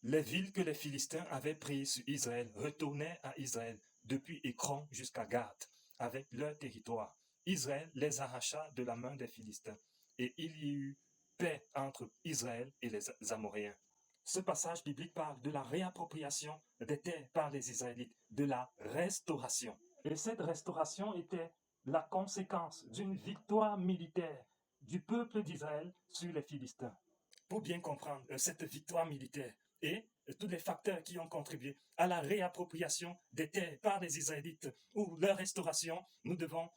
Les villes que les Philistins avaient prises sur Israël retournaient à Israël, depuis Écron jusqu'à Gath, avec leur territoire. Israël les arracha de la main des Philistins, et il y eut paix entre Israël et les Amoréens. Ce passage biblique parle de la réappropriation des terres par les Israélites, de la restauration. Et cette restauration était la conséquence d'une victoire militaire du peuple d'Israël sur les Philistins. Pour bien comprendre cette victoire militaire et tous les facteurs qui ont contribué à la réappropriation des terres par les Israélites ou leur restauration, nous devons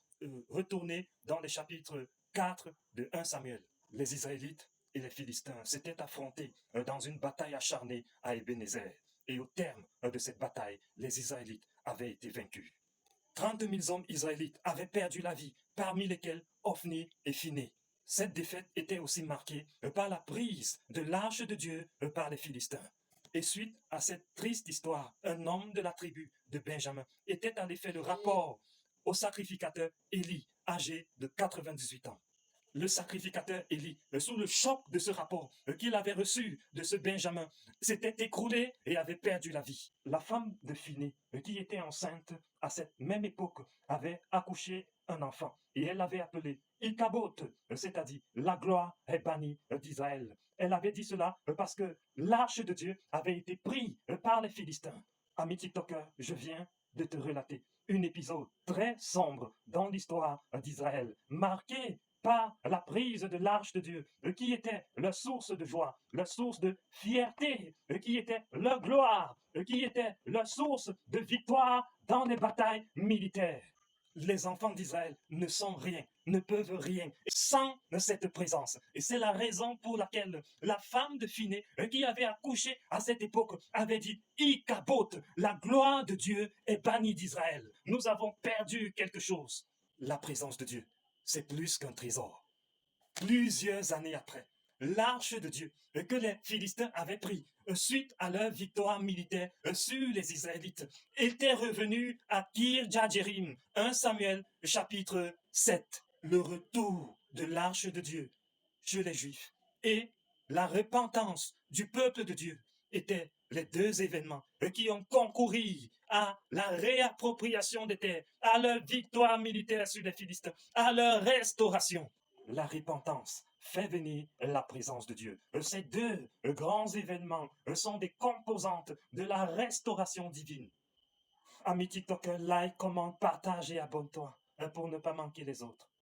retourner dans les chapitres 4 de 1 Samuel. Les Israélites et les Philistins s'étaient affrontés dans une bataille acharnée à Ebenezer. Et au terme de cette bataille, les Israélites avaient été vaincus. 30 000 hommes israélites avaient perdu la vie, parmi lesquels Ophni et Phiné. Cette défaite était aussi marquée par la prise de l'arche de Dieu par les Philistins. Et suite à cette triste histoire, un homme de la tribu de Benjamin était allé faire le rapport au sacrificateur Élie, âgé de 98 ans. Le sacrificateur Élie, sous le choc de ce rapport qu'il avait reçu de ce Benjamin, s'était écroulé et avait perdu la vie. La femme de Phiné, qui était enceinte à cette même époque, avait accouché un enfant et elle l'avait appelé Ikaboth, c'est-à-dire la gloire est bannie d'Israël. Elle avait dit cela parce que l'arche de Dieu avait été prise par les Philistins. Ami TikToker, je viens de te relater un épisode très sombre dans l'histoire d'Israël, marqué par la prise de l'arche de Dieu, qui était leur source de joie, leur source de fierté, qui était leur gloire, qui était leur source de victoire dans les batailles militaires. Les enfants d'Israël ne sont rien, ne peuvent rien sans cette présence. Et c'est la raison pour laquelle la femme de Phiné, qui avait accouché à cette époque, avait dit « Ikaboth, la gloire de Dieu est bannie d'Israël. Nous avons perdu quelque chose. » La présence de Dieu, c'est plus qu'un trésor. Plusieurs années après, l'arche de Dieu que les Philistins avaient pris suite à leur victoire militaire sur les Israélites était revenue à Kirjatjearim, 1 Samuel chapitre 7. Le retour de l'arche de Dieu chez les Juifs et la repentance du peuple de Dieu étaient les deux événements qui ont concouru à la réappropriation des terres, à leur victoire militaire sur les Philistins, à leur restauration. La repentance fait venir la présence de Dieu. Ces deux grands événements sont des composantes de la restauration divine. Ami TikToker, like, commente, partage et abonne-toi pour ne pas manquer les autres.